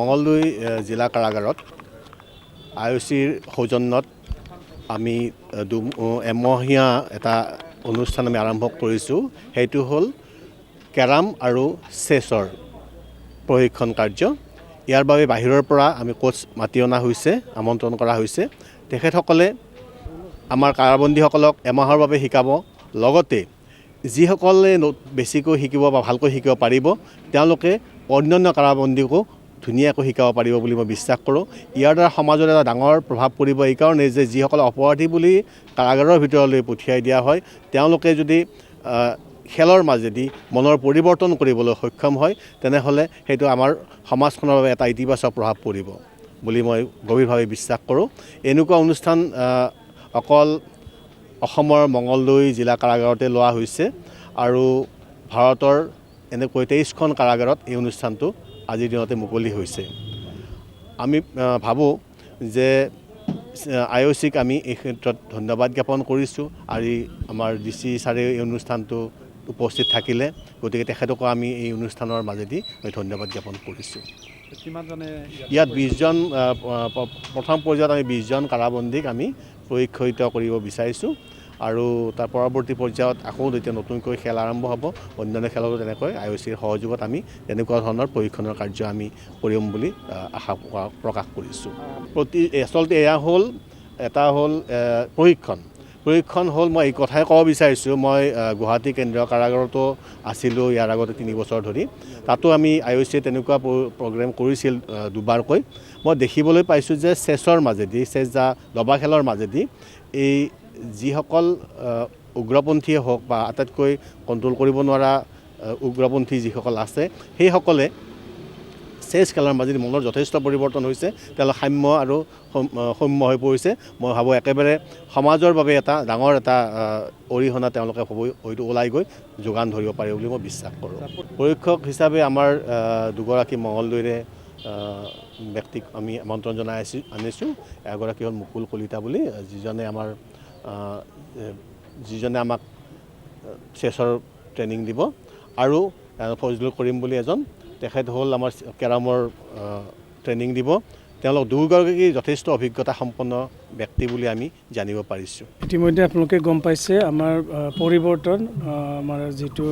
মঙলদৈ জিলা কাৰাগাৰত IOCৰ সৌজন্যত আমি এমহীয়া এটা অনুষ্ঠান আমি আৰম্ভ কৰিছোঁ। সেইটো হ'ল কেৰাম আৰু চেছৰ প্ৰশিক্ষণ কাৰ্য। ইয়াৰ বাবে বাহিৰৰ পৰা আমি কোচ মাতি অনা হৈছে, আমন্ত্ৰণ কৰা হৈছে। তেখেতসকলে আমাৰ কাৰাবন্দীসকলক এমাহৰ বাবে শিকাব। লগতে যিসকলে বেছিকৈ শিকিব বা ভালকৈ শিকিব পাৰিব তেওঁলোকে অন্যান্য কাৰাবন্দীকো ধুনীয়াকৈ শিকাব পাৰিব বুলি মই বিশ্বাস কৰোঁ। ইয়াৰ দ্বাৰা সমাজত এটা ডাঙৰ প্ৰভাৱ পৰিব। এইকাৰণে যে যিসকল অপৰাধী বুলি কাৰাগাৰৰ ভিতৰলৈ পঠিয়াই দিয়া হয় তেওঁলোকে যদি খেলৰ মাজেদি মনৰ পৰিৱৰ্তন কৰিবলৈ সক্ষম হয় তেনেহ'লে সেইটো আমাৰ সমাজখনৰ বাবে এটা ইতিবাচক প্ৰভাৱ পৰিব বুলি মই গভীৰভাৱে বিশ্বাস কৰোঁ। এনেকুৱা অনুষ্ঠান অকল অসমৰ মঙলদৈ জিলা কাৰাগাৰতে লোৱা হৈছে আৰু ভাৰতৰ এনেকৈ 23খন কাৰাগাৰত এই অনুষ্ঠানটো আজিৰ দিনতে মুকলি হৈছে। আমি ভাবোঁ যে IOCক আমি এই ক্ষেত্ৰত ধন্যবাদ জ্ঞাপন কৰিছোঁ। আৰু আমাৰ DC ছাৰে এই অনুষ্ঠানটো উপস্থিত থাকিলে, গতিকে তেখেতকো আমি এই অনুষ্ঠানৰ মাজেদি ধন্যবাদ জ্ঞাপন কৰিছোঁ। ইয়াত 20জন প্ৰথম পৰ্যায়ত আমি 20জন কাৰাবন্দীক আমি প্ৰশিক্ষিত কৰিব বিচাৰিছোঁ আৰু তাৰ পৰৱৰ্তী পৰ্যায়ত আকৌ যেতিয়া নতুনকৈ খেল আৰম্ভ হ'ব অন্যান্য খেলতো তেনেকৈ IOCৰ সহযোগত আমি তেনেকুৱা ধৰণৰ প্ৰশিক্ষণৰ কাৰ্য আমি কৰিম বুলি আশা প্ৰকাশ কৰিছোঁ। আচলতে এয়া হ'ল এটা হ'ল প্ৰশিক্ষণ হ'ল মই এই কথাই ক'ব বিচাৰিছোঁ। মই গুৱাহাটী কেন্দ্ৰীয় কাৰাগাৰতো আছিলোঁ ইয়াৰ আগতে 3 বছৰ ধৰি। তাতো আমি IOCয়ে তেনেকুৱা প্ৰগ্ৰেম কৰিছিল দুবাৰকৈ। মই দেখিবলৈ পাইছোঁ যে চেছৰ মাজেদি দবা খেলৰ মাজেদি এই যিসকল উগ্ৰপন্থীয়ে হওক বা আটাইতকৈ কণ্ট্ৰল কৰিব নোৱাৰা উগ্ৰপন্থী যিসকল আছে সেইসকলে চেছ খেলৰ মাজেদি মনৰ যথেষ্ট পৰিৱৰ্তন হৈছে। তেওঁলোক সাম্য আৰু সৌম্য হৈ পৰিছে। মই ভাবোঁ একেবাৰে সমাজৰ বাবে এটা ডাঙৰ এটা অৰিহণা তেওঁলোকে হয়তো ওলাই গৈ যোগান ধৰিব পাৰে বুলি মই বিশ্বাস কৰোঁ। প্ৰশিক্ষক হিচাপে আমাৰ দুগৰাকী মঙলদৈৰে ব্যক্তিক আমি আমন্ত্ৰণ জনাই আনিছোঁ। এগৰাকী হ'ল মুকুল কলিতা বুলি, যিজনে আমাক চেছৰ ট্ৰেইনিং দিব, আৰু ফজলুল কৰিম বুলি এজন, তেখেত হ'ল আমাৰ কেৰামৰ ট্ৰেইনিং দিব। তেওঁলোক দুয়োগৰাকী যথেষ্ট অভিজ্ঞতা সম্পন্ন ব্যক্তি বুলি আমি জানিব পাৰিছোঁ। ইতিমধ্যে আপোনালোকে গম পাইছে আমাৰ পৰিৱৰ্তন, আমাৰ যিটো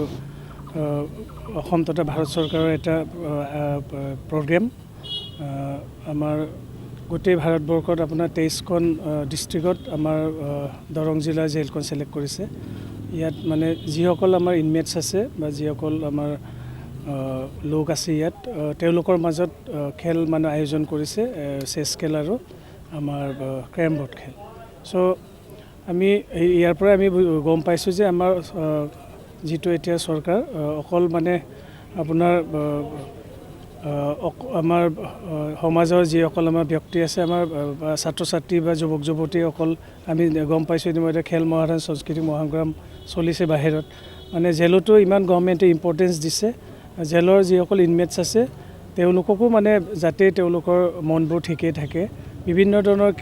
অসম তথা ভাৰত চৰকাৰৰ এটা প্ৰগ্ৰেম। আমাৰ গোটেই ভাৰতবৰ্ষত আপোনাৰ 23খন ডিষ্ট্ৰিক্টত আমাৰ দৰং জিলাৰ জেলখন ছিলেক্ট কৰিছে। ইয়াত মানে যিসকল আমাৰ ইনমেটছ আছে বা যিসকল আমাৰ লোক আছে ইয়াত তেওঁলোকৰ মাজত খেল মানে আয়োজন কৰিছে, চেছ খেল আৰু আমাৰ কেৰম বোৰ্ড খেল। চ' আমি ইয়াৰ পৰা আমি গম পাইছোঁ যে আমাৰ যিটো এতিয়া চৰকাৰ অকল মানে আপোনাৰ আমাৰ সমাজৰ যিসকল আমাৰ ব্যক্তি আছে, আমাৰ ছাত্ৰ ছাত্ৰী বা যুৱক যুৱতী অকল আমি গম পাইছোঁ ইতিমধ্যে খেল মহাৰণ সংস্কৃতিক মহাংগ্ৰাম চলিছে বাহিৰত। মানে জেলতো ইমান গভৰ্ণমেণ্টে ইম্পৰ্টেঞ্চ দিছে। জেলৰ যিসকল ইনমেটছ আছে তেওঁলোককো মানে যাতে তেওঁলোকৰ মনবোৰ ঠিকেই থাকে, বিভিন্ন ধৰণৰ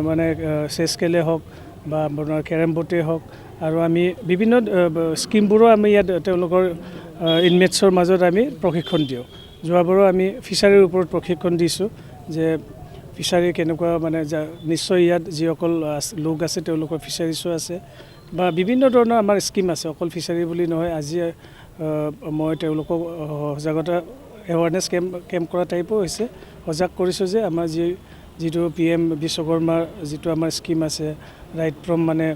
মানে চেছ খেলে হওক বা আপোনাৰ কেৰম বোৰ্ডেই হওক, আৰু আমি বিভিন্ন স্কিমবোৰো আমি ইয়াত তেওঁলোকৰ ইনমেটছৰ মাজত আমি প্ৰশিক্ষণ দিওঁ। যোৱাবাৰো আমি ফিচাৰীৰ ওপৰত প্ৰশিক্ষণ দিছোঁ যে ফিচাৰী কেনেকুৱা মানে নিশ্চয় ইয়াত যিসকল লোক আছে তেওঁলোকৰ ফিচাৰিছো আছে বা বিভিন্ন ধৰণৰ আমাৰ স্কিম আছে, অকল ফিচাৰী বুলি নহয়। আজি মই তেওঁলোকক সজাগতা এৱাৰনেছ কেম্প কৰা টাইপো হৈছে। সজাগ কৰিছোঁ যে আমাৰ যিটো PM বিশ্বকৰ্মাৰ যিটো আমাৰ স্কিম আছে, ৰাইট ফ্ৰম মানে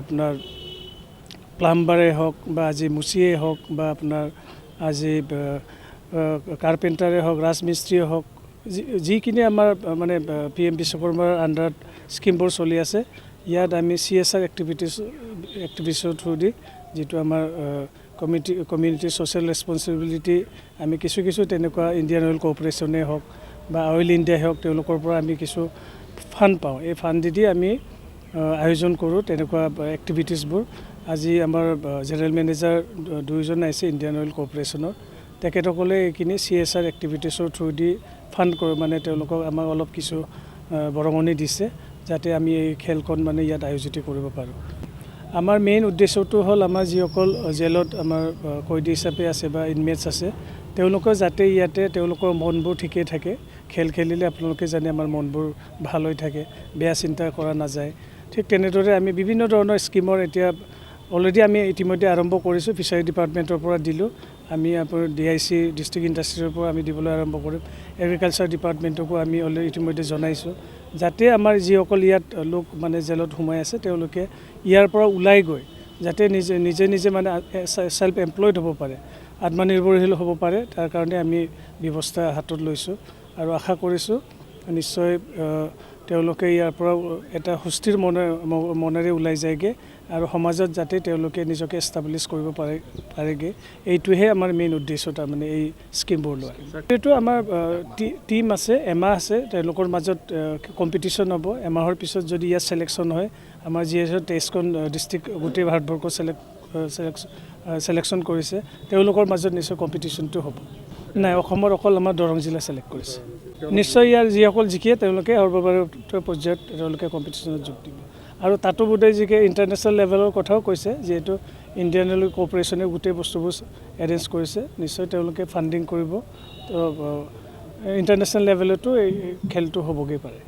আপোনাৰ প্লাম্বাৰে হওক বা আজি মুচিয়েই হওক বা আপোনাৰ আজি কাৰ্পেণ্টাৰে হওক, ৰাজমিস্ত্ৰীয়ে হওক, যিখিনি আমাৰ মানে PM বিশ্বকৰ্মাৰ আণ্ডাৰত স্কিমবোৰ চলি আছে, ইয়াত আমি CSR এক্টিভিটিছৰ থ্ৰুদি যিটো আমাৰ কমিউনিটি ছ'চিয়েল ৰেছপনচিবিলিটি আমি কিছু তেনেকুৱা ইণ্ডিয়ান অইল কৰ্পৰেশ্যনেই হওক বা অইল ইণ্ডিয়াই হওক তেওঁলোকৰ পৰা আমি কিছু ফাণ্ড পাওঁ। এই ফাণ্ডেদি আমি আয়োজন কৰোঁ তেনেকুৱা এক্টিভিটিছবোৰ। আজি আমাৰ জেনেৰেল মেনেজাৰ 2জন আহিছে ইণ্ডিয়ান অইল কৰ্পৰেশ্যনৰ। তেখেতসকলে এইখিনি CSR এক্টিভিটিছৰ থ্ৰুদি ফাণ্ড কৰোঁ, মানে তেওঁলোকক আমাক অলপ কিছু বৰঙণি দিছে যাতে আমি এই খেলখন মানে ইয়াত আয়োজিত কৰিব পাৰোঁ। আমাৰ মেইন উদ্দেশ্যটো হ'ল আমাৰ যিসকল জেলত আমাৰ কয়দী হিচাপে আছে বা ইনমেটছ আছে তেওঁলোকৰ যাতে ইয়াতে তেওঁলোকৰ মনবোৰ ঠিকেই থাকে, খেল খেলিলে আপোনালোকে জানে আমাৰ মনবোৰ ভাল হৈ থাকে, বেয়া চিন্তা কৰা নাযায়। ঠিক তেনেদৰে আমি বিভিন্ন ধৰণৰ স্কিমৰ এতিয়া অলৰেডি আমি ইতিমধ্যে আৰম্ভ কৰিছোঁ। ফিচাৰী ডিপাৰ্টমেণ্টৰ পৰা দিলোঁ, আমি আপোনাৰ DIC ডিষ্ট্ৰিক্ট ইণ্ডাষ্ট্ৰিৰ পৰা আমি দিবলৈ আৰম্ভ কৰিম। এগ্ৰিকালচাৰ ডিপাৰ্টমেণ্টকো আমি অলৰেডি ইতিমধ্যে জনাইছোঁ, যাতে আমাৰ যিসকল ইয়াত লোক মানে জেলত সোমাই আছে তেওঁলোকে ইয়াৰ পৰা ওলাই গৈ যাতে নিজে মানে ছেল্ফ এমপ্লয়ড হ'ব পাৰে, আত্মনিৰ্ভৰশীল হ'ব পাৰে, তাৰ কাৰণে আমি ব্যৱস্থা হাতত লৈছোঁ আৰু আশা কৰিছোঁ নিশ্চয় তেওঁলোকে ইয়াৰ পৰা এটা সুস্থিৰ মনেৰে ওলাই যায়গৈ আৰু সমাজত যাতে তেওঁলোকে নিজকে এষ্টাব্লিছ কৰিব পাৰেগৈ, এইটোহে আমাৰ মেইন উদ্দেশ্য। তাৰমানে এই স্কিমবোৰ লোৱা এইটো আমাৰ টীম আছে, এমাহ আছে, তেওঁলোকৰ মাজত কম্পিটিশ্যন হ'ব। এমাহৰ পিছত যদি ইয়াত ছিলেকশ্যন হয়, আমাৰ যিহেতু 23খন ডিষ্ট্ৰিক্ট গোটেই ভাৰতবৰ্ষ ছিলেকশ্যন কৰিছে, তেওঁলোকৰ মাজত নিশ্চয় কম্পিটিশ্যনটো হ'ব। নাই, অসমৰ অকল আমাৰ দৰং জিলা ছিলেক্ট কৰিছে। নিশ্চয় ইয়াৰ যিসকল জিকে তেওঁলোকে সৰ্বভাৰতীয় পৰ্যায়ত তেওঁলোকে কম্পিটিশ্যনত যোগ দিব আৰু তাতো বোধহয় যিকে ইণ্টাৰনেশ্যনেল লেভেলৰ কথাও কৈছে, যিহেতু ইণ্ডিয়ান ৰেলৱে কৰ্প'ৰেশ্যনে গোটেই বস্তুবোৰ এৰেঞ্জ কৰিছে, নিশ্চয় তেওঁলোকে ফাণ্ডিং কৰিব, তো ইণ্টাৰনেশ্যনেল লেভেলতো এই খেলটো হ'বগৈ পাৰে।